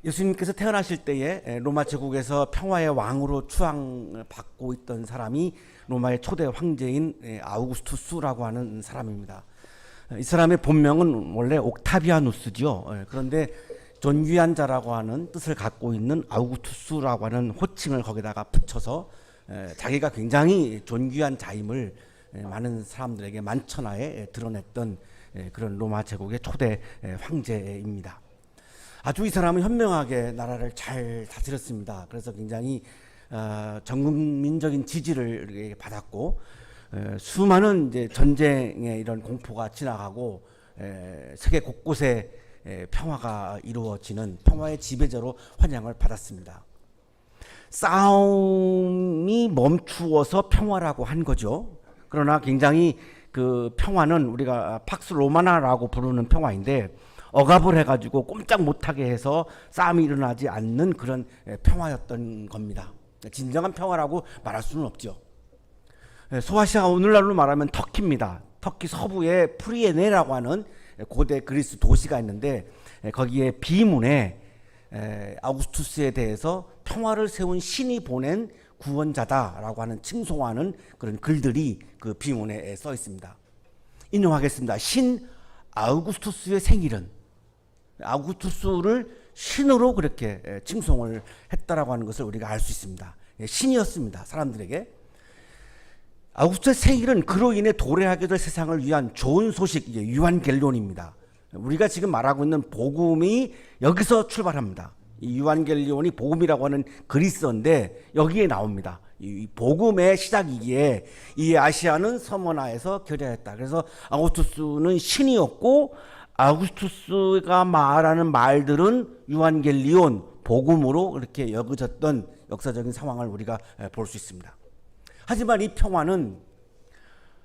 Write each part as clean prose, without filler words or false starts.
예수님께서 태어나실 때에 로마 제국에서 평화의 왕으로 추앙을 받고 있던 사람이 로마의 초대 황제인 아우구스투스라고 하는 사람입니다. 이 사람의 본명은 원래 옥타비아누스죠. 그런데 존귀한 자라고 하는 뜻을 갖고 있는 아우구스투스라고 하는 호칭을 거기다가 붙여서 자기가 굉장히 존귀한 자임을 많은 사람들에게 만천하에 드러냈던 그런 로마 제국의 초대 황제입니다. 아주 이 사람은 현명하게 나라를 잘 다스렸습니다. 그래서 굉장히 전국민적인 지지를 받았고 수많은 이제 전쟁의 이런 공포가 지나가고 세계 곳곳에 평화가 이루어지는 평화의 지배자로 환영을 받았습니다. 싸움이 멈추어서 평화라고 한 거죠. 그러나 굉장히 그 평화는 우리가 팍스 로마나라고 부르는 평화인데 억압을 해가지고 꼼짝 못하게 해서 싸움이 일어나지 않는 그런 평화였던 겁니다. 진정한 평화라고 말할 수는 없죠. 소아시아가 오늘날로 말하면 터키입니다. 터키 서부에 프리에네라고 하는 고대 그리스 도시가 있는데 거기에 비문에 아우구스투스에 대해서 평화를 세운 신이 보낸 구원자다라고 하는 칭송하는 그런 글들이 그 비문에 써 있습니다. 인용하겠습니다. 신 아우구스투스의 생일은 아우구스투스를 신으로 그렇게 칭송을 했다라고 하는 것을 우리가 알 수 있습니다. 신이었습니다. 사람들에게. 아우구스투스의 생일은 그로 인해 도래하게 될 세상을 위한 좋은 소식, 유한겔리온입니다. 우리가 지금 말하고 있는 복음이 여기서 출발합니다. 이 유한겔리온이 복음이라고 하는 그리스어인데 여기에 나옵니다. 이 복음의 시작이기에 이 아시아는 서머나에서 결여했다. 그래서 아우구스투스는 신이었고 아우구스투스가 말하는 말들은 유한겔리온 복음으로 이렇게 여겨졌던 역사적인 상황을 우리가 볼 수 있습니다. 하지만 이 평화는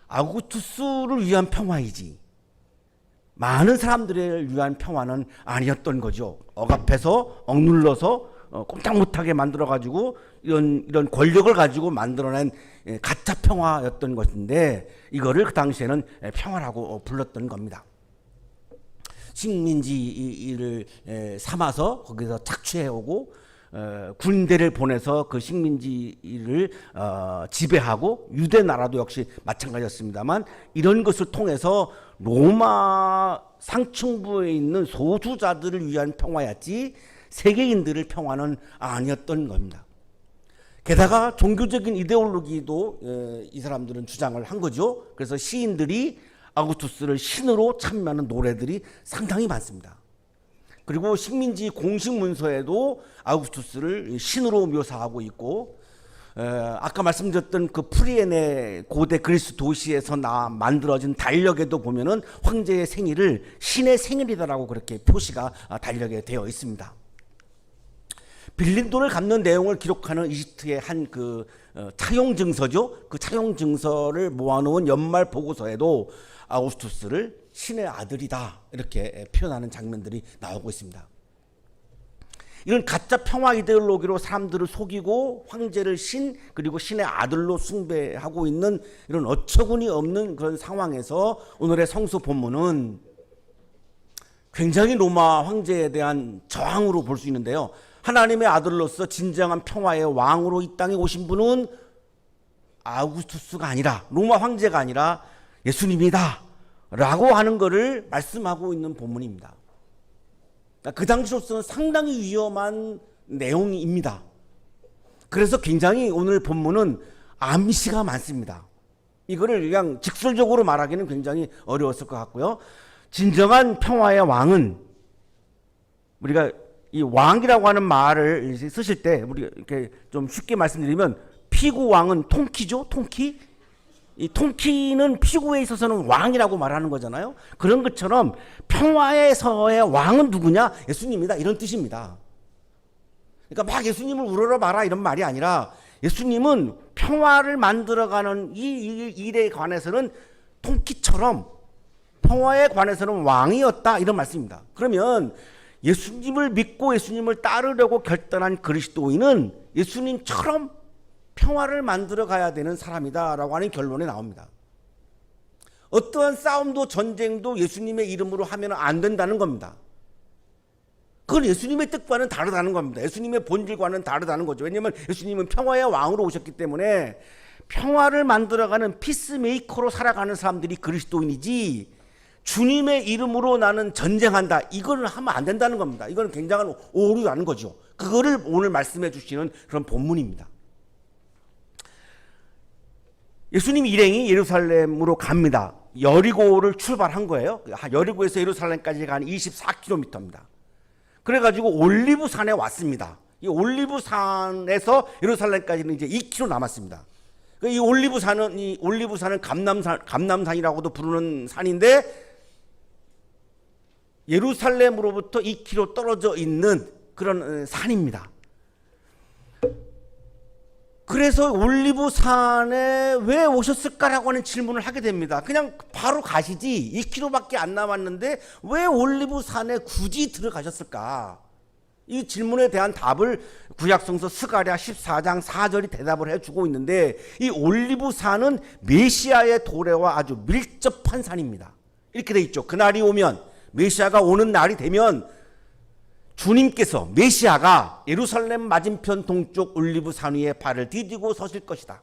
아우구스투스를 위한 평화이지 많은 사람들을 위한 평화는 아니었던 거죠. 억압해서 억눌러서 꼼짝 못하게 만들어가지고 이런 권력을 가지고 만들어낸 가짜 평화였던 것인데 이거를 그 당시에는 평화라고 불렀던 겁니다. 식민지를 삼아서 거기서 착취해오고 군대를 보내서 그 식민지를 지배하고 유대 나라도 역시 마찬가지였습니다만 이런 것을 통해서 로마 상층부에 있는 소수자들을 위한 평화였지 세계인들의 평화는 아니었던 겁니다. 게다가 종교적인 이데올로기도 이 사람들은 주장을 한 거죠. 그래서 시인들이 아우구스투스를 신으로 참여하는 노래들이 상당히 많습니다. 그리고 식민지 공식 문서에도 아우구스투스를 신으로 묘사하고 있고 아까 말씀드렸던 그 프리에네 고대 그리스 도시에서 만들어진 달력에도 보면은 황제의 생일을 신의 생일이다라고 그렇게 표시가 달력에 되어 있습니다. 빌린 돈을 갚는 내용을 기록하는 이집트의 한 그 차용 증서죠. 그 차용 증서를 모아놓은 연말 보고서에도 아우구스투스를 신의 아들이다 이렇게 표현하는 장면들이 나오고 있습니다. 이런 가짜 평화 이데올로기로 사람들을 속이고 황제를 신 그리고 신의 아들로 숭배하고 있는 이런 어처구니 없는 그런 상황에서 오늘의 성서 본문은 굉장히 로마 황제에 대한 저항으로 볼 수 있는데요. 하나님의 아들로서 진정한 평화의 왕으로 이 땅에 오신 분은 아우구스투스가 아니라 로마 황제가 아니라 예수님이다 라고 하는 것을 말씀하고 있는 본문입니다. 그 당시로서는 상당히 위험한 내용입니다. 그래서 굉장히 오늘 본문은 암시가 많습니다. 이거를 그냥 직설적으로 말하기는 굉장히 어려웠을 것 같고요. 진정한 평화의 왕은 우리가 이 왕이라고 하는 말을 쓰실 때 우리 이렇게 좀 쉽게 말씀드리면 피구 왕은 통키죠, 통키. 이 통키는 피구에 있어서는 왕이라고 말하는 거잖아요. 그런 것처럼 평화에서의 왕은 누구냐? 예수님이다 이런 뜻입니다. 그러니까 막 예수님을 우러러 봐라 이런 말이 아니라 예수님은 평화를 만들어가는 이 일에 관해서는 통키처럼 평화에 관해서는 왕이었다 이런 말씀입니다. 그러면 예수님을 믿고 예수님을 따르려고 결단한 그리스도인은 예수님처럼 평화를 만들어 가야 되는 사람이다라고 하는 결론이 나옵니다. 어떠한 싸움도 전쟁도 예수님의 이름으로 하면 안 된다는 겁니다. 그건 예수님의 뜻과는 다르다는 겁니다. 예수님의 본질과는 다르다는 거죠. 왜냐하면 예수님은 평화의 왕으로 오셨기 때문에 평화를 만들어가는 피스메이커로 살아가는 사람들이 그리스도인이지, 주님의 이름으로 나는 전쟁한다, 이거는 하면 안 된다는 겁니다. 이거는 굉장한 오류라는 거죠. 그거를 오늘 말씀해 주시는 그런 본문입니다. 예수님 일행이 예루살렘으로 갑니다. 여리고를 출발한 거예요. 여리고에서 예루살렘까지 간 24km입니다. 그래가지고 올리브산에 왔습니다. 이 올리브산에서 예루살렘까지는 이제 2km 남았습니다. 이 올리브산은 감람산이라고도 부르는 산인데, 예루살렘으로부터 2km 떨어져 있는 그런 산입니다. 그래서 올리브산에 왜 오셨을까라고 하는 질문을 하게 됩니다. 그냥 바로 가시지, 2km밖에 안 남았는데 왜 올리브산에 굳이 들어가셨을까? 이 질문에 대한 답을 구약성서 스가랴 14장 4절이 대답을 해주고 있는데, 이 올리브산은 메시아의 도래와 아주 밀접한 산입니다. 이렇게 돼 있죠. 그날이 오면, 메시아가 오는 날이 되면 주님께서, 메시아가 예루살렘 맞은편 동쪽 올리브산 위에 발을 디디고 서실 것이다.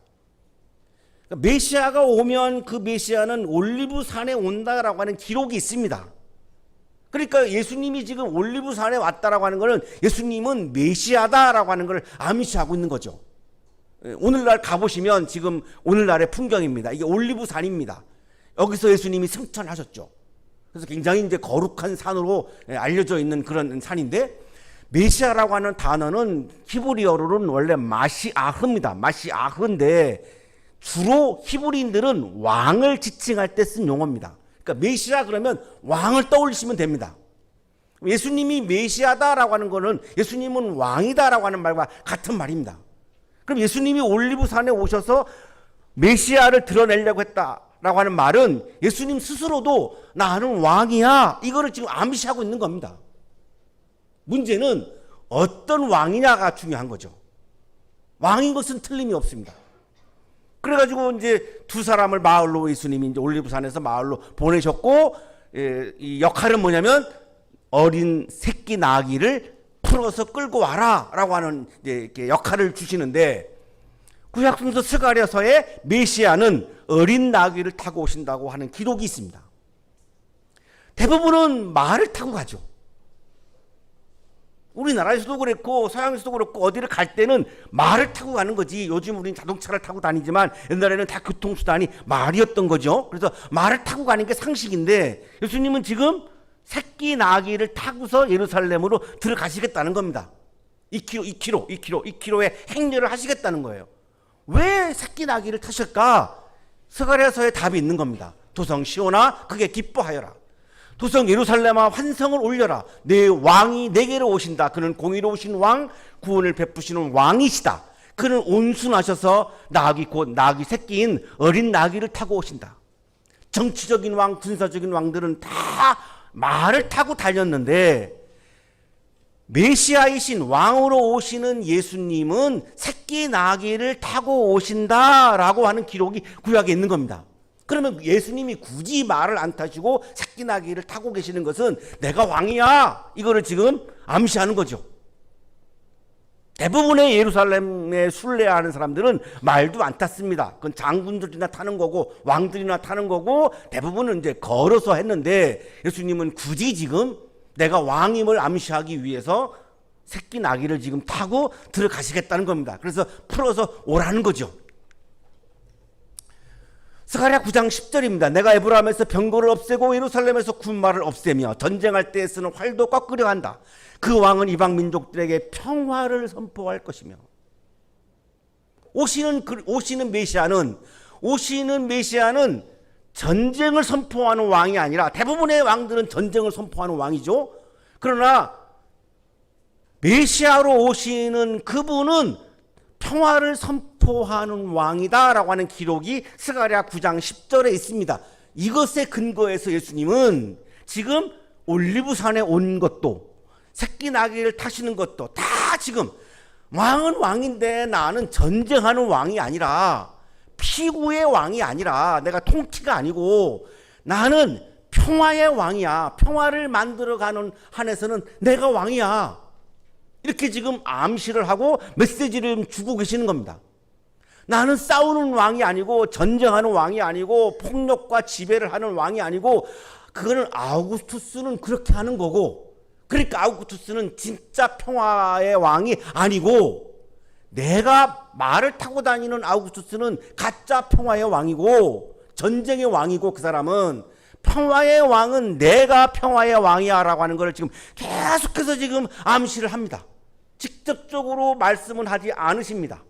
그러니까 메시아가 오면 그 메시아는 올리브산에 온다라고 하는 기록이 있습니다. 그러니까 예수님이 지금 올리브산에 왔다라고 하는 것은 예수님은 메시아다라고 하는 걸 암시하고 있는 거죠. 오늘날 가보시면 지금 오늘날의 풍경입니다. 이게 올리브산입니다. 여기서 예수님이 승천하셨죠. 그래서 굉장히 이제 거룩한 산으로 알려져 있는 그런 산인데, 메시아라고 하는 단어는 히브리어로는 원래 마시아흐입니다. 마시아흐인데 주로 히브리인들은 왕을 지칭할 때 쓴 용어입니다. 그러니까 메시아 그러면 왕을 떠올리시면 됩니다. 예수님이 메시아다라고 하는 것은 예수님은 왕이다라고 하는 말과 같은 말입니다. 그럼 예수님이 올리브산에 오셔서 메시아를 드러내려고 했다라고 하는 말은 예수님 스스로도 나는 왕이야, 이거를 지금 암시하고 있는 겁니다. 문제는 어떤 왕이냐가 중요한 거죠. 왕인 것은 틀림이 없습니다. 그래가지고 이제 두 사람을 마을로, 예수님이 이제 올리브산에서 마을로 보내셨고, 이 역할은 뭐냐면 어린 새끼 나귀를 풀어서 끌고 와라라고 하는 이제 이렇게 역할을 주시는데, 구약성서 스가랴서에 메시아는 어린 나귀를 타고 오신다고 하는 기록이 있습니다. 대부분은 말을 타고 가죠. 우리나라에서도 그랬고 서양에서도 그렇고 어디를 갈 때는 말을 타고 가는 거지. 요즘 우리는 자동차를 타고 다니지만 옛날에는 다 교통수단이 말이었던 거죠. 그래서 말을 타고 가는 게 상식인데, 예수님은 지금 새끼 나귀를 타고서 예루살렘으로 들어가시겠다는 겁니다. 2km의 행렬을 하시겠다는 거예요. 왜 새끼 나귀를 타실까? 스가랴서에 답이 있는 겁니다. 도성 시온아 크게 기뻐하여라. 도성 예루살렘아 환성을 올려라. 내 왕이 내게로 오신다. 그는 공의로우신 왕, 구원을 베푸시는 왕이시다. 그는 온순하셔서 나귀, 곧 나귀 새끼인 어린 나귀를 타고 오신다. 정치적인 왕, 군사적인 왕들은 다 말을 타고 다녔는데, 메시아이신 왕으로 오시는 예수님은 새끼 나귀를 타고 오신다라고 하는 기록이 구약에 있는 겁니다. 그러면 예수님이 굳이 말을 안 타시고 새끼 나귀를 타고 계시는 것은 내가 왕이야, 이거를 지금 암시하는 거죠. 대부분의 예루살렘에 순례하는 사람들은 말도 안 탔습니다. 그건 장군들이나 타는 거고 왕들이나 타는 거고 대부분은 이제 걸어서 했는데, 예수님은 굳이 지금 내가 왕임을 암시하기 위해서 새끼 나귀를 지금 타고 들어가시겠다는 겁니다. 그래서 풀어서 오라는 거죠. 스가랴 9장 10절입니다. 내가 에브라임에서 병거를 없애고 예루살렘에서 군마를 없애며 전쟁할 때에 쓰는 활도 꺾으려 한다. 그 왕은 이방 민족들에게 평화를 선포할 것이며. 오시는 메시아는 전쟁을 선포하는 왕이 아니라, 대부분의 왕들은 전쟁을 선포하는 왕이죠. 그러나 메시아로 오시는 그분은 평화를 선포하는 왕이다라고 하는 기록이 스가랴 9장 10절에 있습니다. 이것에 근거해서 예수님은 지금 올리브산에 온 것도, 새끼 나귀를 타시는 것도 다 지금 왕은 왕인데 나는 전쟁하는 왕이 아니라, 피구의 왕이 아니라, 내가 통치가 아니고 나는 평화의 왕이야. 평화를 만들어가는 한에서는 내가 왕이야. 이렇게 지금 암시를 하고 메시지를 주고 계시는 겁니다. 나는 싸우는 왕이 아니고 전쟁하는 왕이 아니고 폭력과 지배를 하는 왕이 아니고 그거는 아우구스투스는 그렇게 하는 거고, 그러니까 아우구스투스는 진짜 평화의 왕이 아니고 내가 말을 타고 다니는 아우구스투스는 가짜 평화의 왕이고 전쟁의 왕이고, 그 사람은 평화의 왕은 내가 평화의 왕이야 라고 하는 것을 지금 계속해서 지금 암시를 합니다. 직접적으로 말씀은 하지 않으십니다.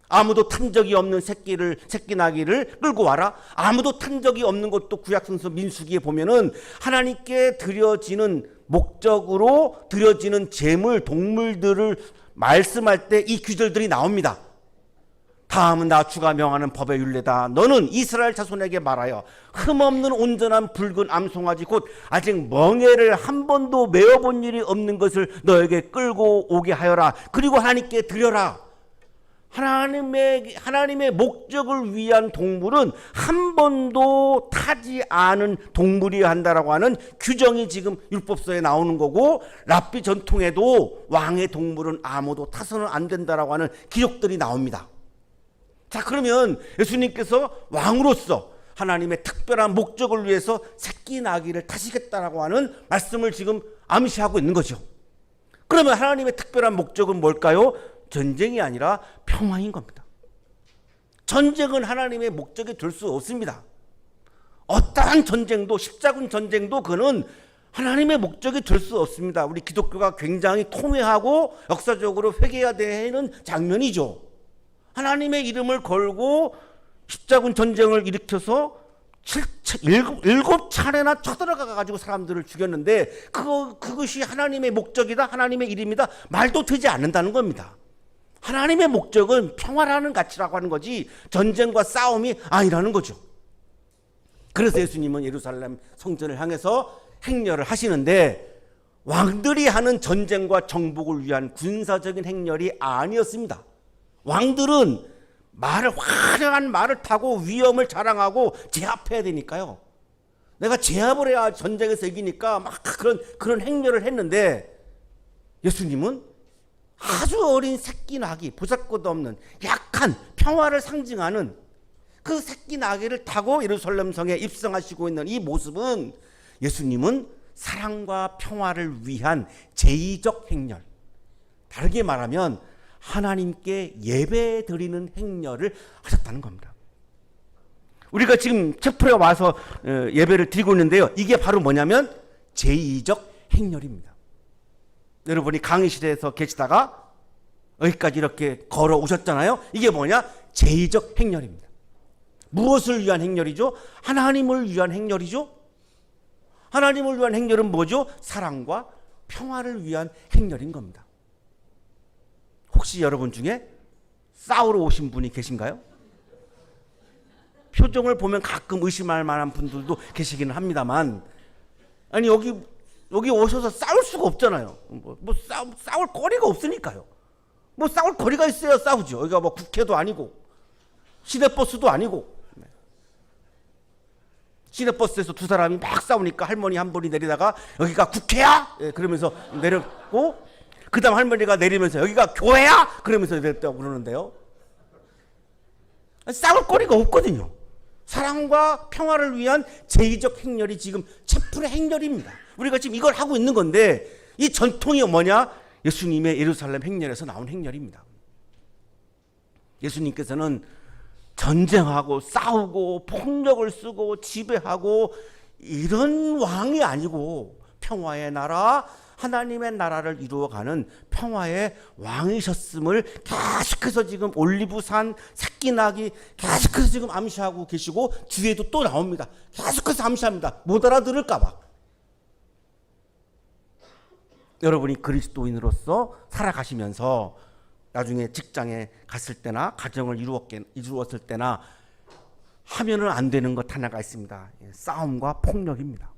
아무도 탄 적이 없는 새끼 나귀를 끌고 와라. 아무도 탄 적이 없는 것도 구약성서 민수기에 보면은 하나님께 드려지는 목적으로 드려지는 제물, 동물들을 말씀할 때 이 규절들이 나옵니다. 다음은 나 주가 명하는 법의 율례다. 너는 이스라엘 자손에게 말하여 흠없는 온전한 붉은 암송아지 곧 아직 멍에를 한 번도 메어본 일이 없는 것을 너에게 끌고 오게 하여라. 그리고 하나님께 드려라. 하나님의 목적을 위한 동물은 한 번도 타지 않은 동물이어야 한다라고 하는 규정이 지금 율법서에 나오는 거고, 랍비 전통에도 왕의 동물은 아무도 타서는 안 된다라고 하는 기록들이 나옵니다. 자, 그러면 예수님께서 왕으로서 하나님의 특별한 목적을 위해서 새끼 나귀를 타시겠다라고 하는 말씀을 지금 암시하고 있는 거죠. 그러면 하나님의 특별한 목적은 뭘까요? 전쟁이 아니라 평화인 겁니다. 전쟁은 하나님의 목적이 될 수 없습니다. 어떠한 전쟁도, 십자군 전쟁도 그는 하나님의 목적이 될 수 없습니다. 우리 기독교가 굉장히 통회하고 역사적으로 회개해야 되는 장면이죠. 하나님의 이름을 걸고 십자군 전쟁을 일으켜서 7차례나 쳐들어가 가지고 사람들을 죽였는데 그것이 하나님의 목적이다, 하나님의 이름이다 말도 되지 않는다는 겁니다. 하나님의 목적은 평화라는 가치라고 하는 거지 전쟁과 싸움이 아니라는 거죠. 그래서 예수님은 예루살렘 성전을 향해서 행렬을 하시는데 왕들이 하는 전쟁과 정복을 위한 군사적인 행렬이 아니었습니다. 왕들은 화려한 말을 타고 위엄을 자랑하고 제압해야 되니까요. 내가 제압을 해야 전쟁에서 이기니까 막 그런 행렬을 했는데, 예수님은 아주 어린 새끼 나귀, 보잘것 없는 약한 평화를 상징하는 그 새끼 나귀를 타고 예루살렘 성에 입성하시고 있는 이 모습은 예수님은 사랑과 평화를 위한 제의적 행렬, 다르게 말하면 하나님께 예배 드리는 행렬을 하셨다는 겁니다. 우리가 지금 채플에 와서 예배를 드리고 있는데요, 이게 바로 뭐냐면 제의적 행렬입니다. 여러분이 강의실에서 계시다가 여기까지 이렇게 걸어 오셨잖아요. 이게 뭐냐? 제의적 행렬입니다. 무엇을 위한 행렬이죠? 하나님을 위한 행렬이죠. 하나님을 위한 행렬은 뭐죠? 사랑과 평화를 위한 행렬인 겁니다. 혹시 여러분 중에 싸우러 오신 분이 계신가요? 표정을 보면 가끔 의심할 만한 분들도 계시기는 합니다만, 아니 여기 오셔서 싸울 수가 없잖아요. 싸울 거리가 없으니까요. 싸울 거리가 있어야 싸우죠. 여기가 국회도 아니고 시내버스도 아니고. 시내버스에서 두 사람이 막 싸우니까 할머니 한 분이 내리다가 여기가 국회야? 그러면서 내렸고, 그 다음 할머니가 내리면서 여기가 교회야? 그러면서 내렸다고 그러는데요. 싸울 거리가 없거든요. 사랑과 평화를 위한 제의적 행렬이 지금 채플의 행렬입니다. 우리가 지금 이걸 하고 있는 건데, 이 전통이 뭐냐? 예수님의 예루살렘 행렬에서 나온 행렬입니다. 예수님께서는 전쟁하고 싸우고 폭력을 쓰고 지배하고 이런 왕이 아니고 평화의 나라, 하나님의 나라를 이루어가는 평화의 왕이셨음을 계속해서 지금 올리브산 새끼나귀 계속해서 지금 암시하고 계시고, 뒤에도 또 나옵니다. 계속해서 암시합니다. 못 알아들을까 봐. 여러분이 그리스도인으로서 살아가시면서 나중에 직장에 갔을 때나 가정을 이루었을 때나 하면은 안 되는 것 하나가 있습니다. 싸움과 폭력입니다.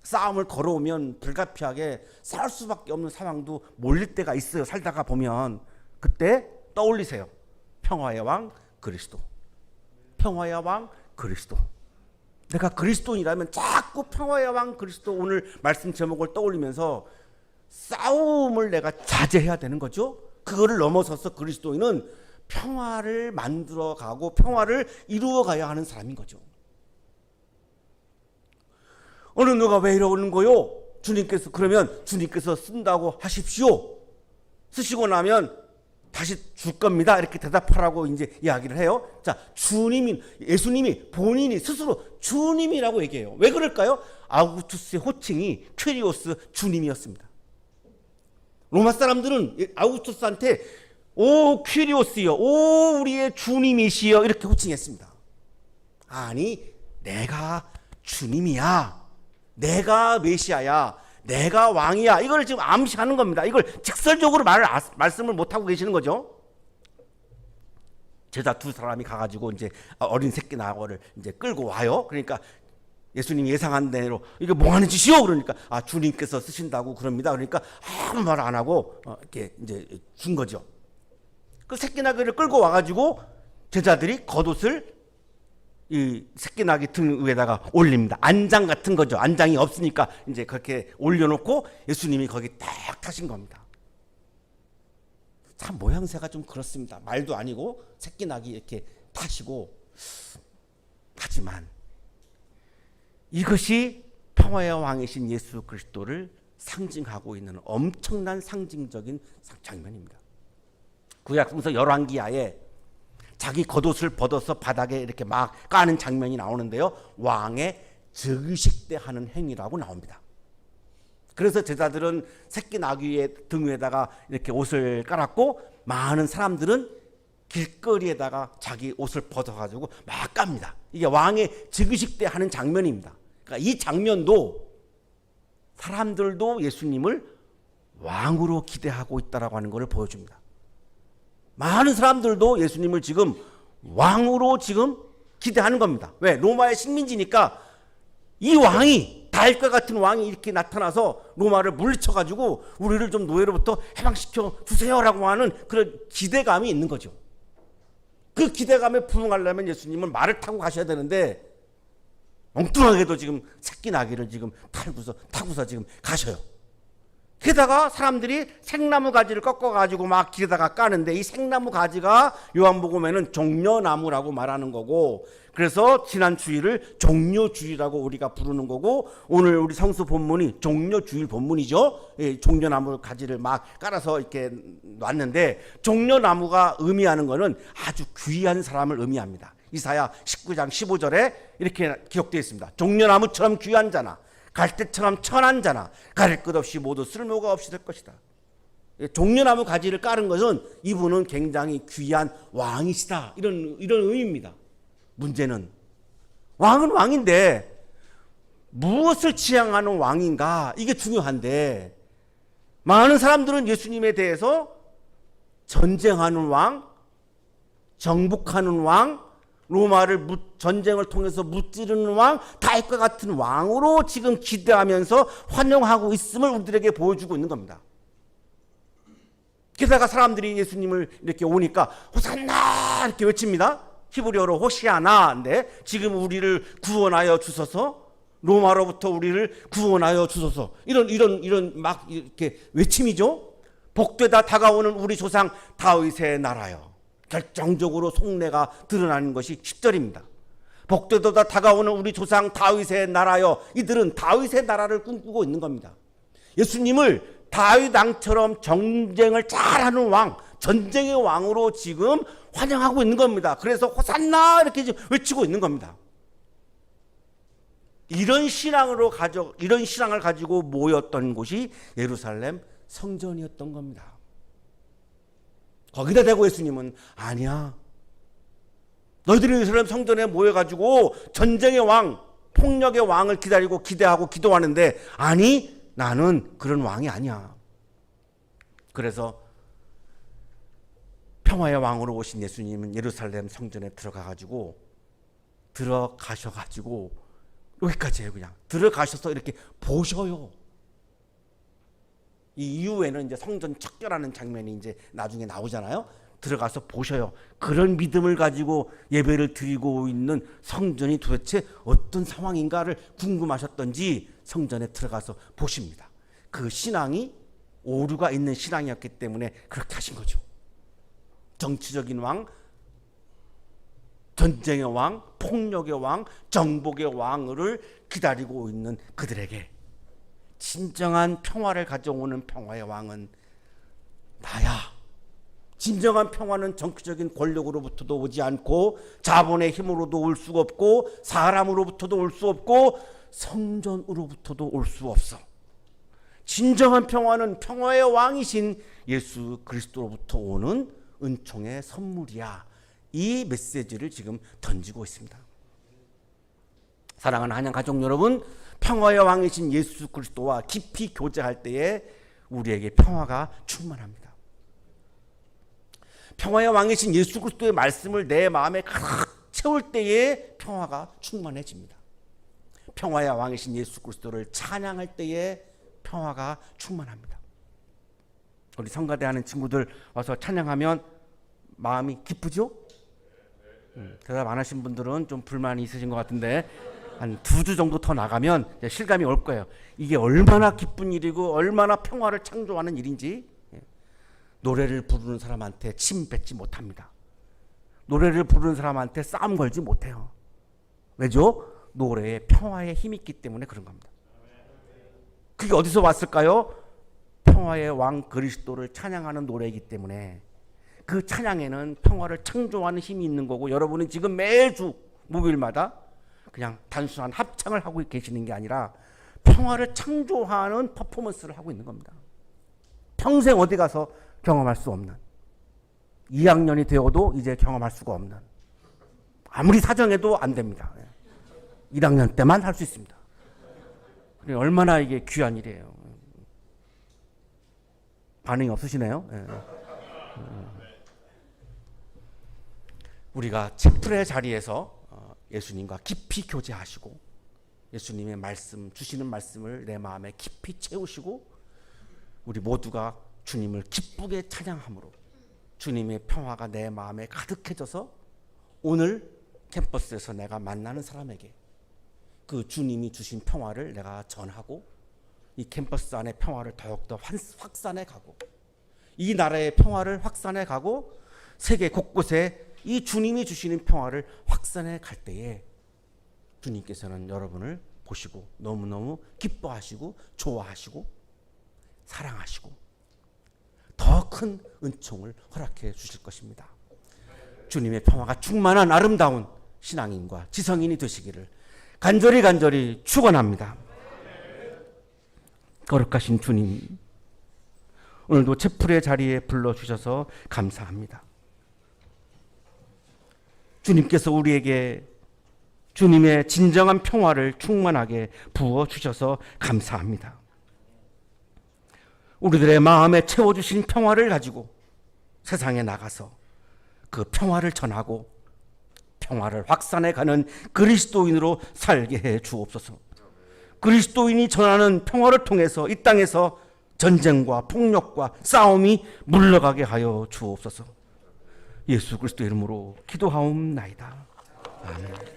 싸움을 걸어오면 불가피하게 싸울 수밖에 없는 상황도 몰릴 때가 있어요. 살다가 보면. 그때 떠올리세요. 평화의 왕 그리스도. 평화의 왕 그리스도. 내가 그리스도인이라면 자꾸 평화의 왕 그리스도 오늘 말씀 제목을 떠올리면서 싸움을 내가 자제해야 되는 거죠. 그거를 넘어서서 그리스도인은 평화를 만들어가고 평화를 이루어가야 하는 사람인 거죠. 어느 누가 왜 이러는 거요? 주님께서 그러면 주님께서 쓴다고 하십시오. 쓰시고 나면 다시 줄 겁니다. 이렇게 대답하라고 이제 이야기를 해요. 자, 예수님이 본인이 스스로 주님이라고 얘기해요. 왜 그럴까요? 아우구스투스의 호칭이 퀴리오스 주님이었습니다. 로마 사람들은 아우구스투스한테 오 퀴리오스여, 오 우리의 주님이시여 이렇게 호칭했습니다. 아니, 내가 주님이야. 내가 메시아야. 내가 왕이야. 이걸 지금 암시하는 겁니다. 이걸 직설적으로 말씀을 못하고 계시는 거죠. 제자 두 사람이 가가지고 이제 어린 새끼 나귀를 이제 끌고 와요. 그러니까 예수님이 예상한 대로 이게 뭐 하는 짓이요? 그러니까 주님께서 쓰신다고 그럽니다. 그러니까 아무 말 안 하고 이렇게 이제 준 거죠. 그 새끼 나귀를 끌고 와가지고 제자들이 겉옷을 이 새끼 나귀 등 위에다가 올립니다. 안장 같은 거죠. 안장이 없으니까 이제 그렇게 올려놓고 예수님이 거기 딱 타신 겁니다. 참 모양새가 좀 그렇습니다. 말도 아니고 새끼 나귀 이렇게 타시고. 하지만 이것이 평화의 왕이신 예수 그리스도를 상징하고 있는 엄청난 상징적인 장면입니다. 구약성서 열왕기하에 자기 겉옷을 벗어서 바닥에 이렇게 막 까는 장면이 나오는데요. 왕의 즉위식대하는 행위라고 나옵니다. 그래서 제자들은 새끼 나귀의 등 위에다가 이렇게 옷을 깔았고 많은 사람들은 길거리에다가 자기 옷을 벗어가지고 막 깝니다. 이게 왕의 즉위식대하는 장면입니다. 그러니까 이 장면도 사람들도 예수님을 왕으로 기대하고 있다라고 하는 것을 보여줍니다. 많은 사람들도 예수님을 지금 왕으로 지금 기대하는 겁니다. 왜? 로마의 식민지니까 이 왕이 다윗과 같은 왕이 이렇게 나타나서 로마를 물리쳐가지고 우리를 좀 노예로부터 해방시켜 주세요라고 하는 그런 기대감이 있는 거죠. 그 기대감에 부응하려면 예수님은 말을 타고 가셔야 되는데 엉뚱하게도 지금 새끼 나귀를 지금 타고서 지금 가셔요. 게다가 사람들이 생나무 가지를 꺾어가지고 막 길에다가 까는데 이 생나무 가지가 요한복음에는 종려나무라고 말하는 거고, 그래서 지난 주일을 종려주일이라고 우리가 부르는 거고, 오늘 우리 성수 본문이 종려주일 본문이죠. 예, 종려나무 가지를 막 깔아서 이렇게 놨는데, 종려나무가 의미하는 거는 아주 귀한 사람을 의미합니다. 이사야 19장 15절에 이렇게 기록되어 있습니다. 종려나무처럼 귀한 자나 갈대처럼 천한 자나 가릴 것 없이 모두 쓸모가 없이 될 것이다. 종려나무 가지를 깔은 것은 이분은 굉장히 귀한 왕이시다, 이런 의미입니다. 문제는 왕은 왕인데 무엇을 지향하는 왕인가, 이게 중요한데 많은 사람들은 예수님에 대해서 전쟁하는 왕, 정복하는 왕, 로마를 전쟁을 통해서 무찌르는 왕, 다윗과 같은 왕으로 지금 기대하면서 환영하고 있음을 우리들에게 보여주고 있는 겁니다. 게다가 사람들이 예수님을 이렇게 오니까 호산나 이렇게 외칩니다. 히브리어로 호시아나인데 지금 우리를 구원하여 주소서, 로마로부터 우리를 구원하여 주소서, 이런 막 이렇게 외침이죠. 복되다 다가오는 우리 조상 다윗의 나라여. 결정적으로 속내가 드러나는 것이 10절입니다. 복되도다 다가오는 우리 조상 다윗의 나라여. 이들은 다윗의 나라를 꿈꾸고 있는 겁니다. 예수님을 다윗 왕처럼 전쟁을 잘하는 왕, 전쟁의 왕으로 지금 환영하고 있는 겁니다. 그래서 호산나 이렇게 외치고 있는 겁니다. 이런 신앙을 가지고 모였던 곳이 예루살렘 성전이었던 겁니다. 거기다 대고 예수님은 아니야, 너희들이 예루살렘 성전에 모여가지고 전쟁의 왕, 폭력의 왕을 기다리고 기대하고 기도하는데, 아니, 나는 그런 왕이 아니야. 그래서 평화의 왕으로 오신 예수님은 예루살렘 성전에 들어가셔가지고 여기까지 해요. 그냥 들어가셔서 이렇게 보셔요. 이 이후에는 이제 성전 척결하는 장면이 이제 나중에 나오잖아요. 들어가서 보셔요. 그런 믿음을 가지고 예배를 드리고 있는 성전이 도대체 어떤 상황인가를 궁금하셨던지 성전에 들어가서 보십니다. 그 신앙이 오류가 있는 신앙이었기 때문에 그렇게 하신 거죠. 정치적인 왕, 전쟁의 왕, 폭력의 왕, 정복의 왕을 기다리고 있는 그들에게 진정한 평화를 가져오는 평화의 왕은 나야. 진정한 평화는 정치적인 권력으로부터도 오지 않고 자본의 힘으로도 올 수가 없고 사람으로부터도 올 수 없고 성전으로부터도 올 수 없어. 진정한 평화는 평화의 왕이신 예수 그리스도로부터 오는 은총의 선물이야. 이 메시지를 지금 던지고 있습니다. 사랑하는 한양 가족 여러분, 평화의 왕이신 예수 그리스도와 깊이 교제할 때에 우리에게 평화가 충만합니다. 평화의 왕이신 예수 그리스도의 말씀을 내 마음에 가득 채울 때에 평화가 충만해집니다. 평화의 왕이신 예수 그리스도를 찬양할 때에 평화가 충만합니다. 우리 성가대 하는 친구들 와서 찬양하면 마음이 기쁘죠? 대답 안 하신 분들은 좀 불만이 있으신 것 같은데 한 2주 정도 더 나가면 실감이 올 거예요. 이게 얼마나 기쁜 일이고 얼마나 평화를 창조하는 일인지. 노래를 부르는 사람한테 침 뱉지 못합니다. 노래를 부르는 사람한테 싸움 걸지 못해요. 왜죠? 노래에 평화의 힘이 있기 때문에 그런 겁니다. 그게 어디서 왔을까요? 평화의 왕 그리스도를 찬양하는 노래이기 때문에 그 찬양에는 평화를 창조하는 힘이 있는 거고, 여러분은 지금 매주 목요일마다 그냥 단순한 합창을 하고 계시는 게 아니라 평화를 창조하는 퍼포먼스를 하고 있는 겁니다. 평생 어디 가서 경험할 수 없는, 2학년이 되어도 이제 경험할 수가 없는, 아무리 사정해도 안 됩니다. 1학년 때만 할 수 있습니다. 얼마나 이게 귀한 일이에요. 반응이 없으시네요. 우리가 채플의 자리에서 예수님과 깊이 교제하시고 예수님의 말씀, 주시는 말씀을 내 마음에 깊이 채우시고 우리 모두가 주님을 기쁘게 찬양함으로 주님의 평화가 내 마음에 가득해져서 오늘 캠퍼스에서 내가 만나는 사람에게 그 주님이 주신 평화를 내가 전하고 이 캠퍼스 안의 평화를 더욱더 확산해 가고 이 나라의 평화를 확산해 가고 세계 곳곳에 이 주님이 주시는 평화를 확산해 갈 때에 주님께서는 여러분을 보시고 너무너무 기뻐하시고 좋아하시고 사랑하시고 더 큰 은총을 허락해 주실 것입니다. 주님의 평화가 충만한 아름다운 신앙인과 지성인이 되시기를 간절히 축원합니다. 거룩하신 주님, 오늘도 채플의 자리에 불러주셔서 감사합니다. 주님께서 우리에게 주님의 진정한 평화를 충만하게 부어주셔서 감사합니다. 우리들의 마음에 채워주신 평화를 가지고 세상에 나가서 그 평화를 전하고 평화를 확산해가는 그리스도인으로 살게 해 주옵소서. 그리스도인이 전하는 평화를 통해서 이 땅에서 전쟁과 폭력과 싸움이 물러가게 하여 주옵소서. 예수 그리스도 이름으로 기도하옵나이다. 아멘.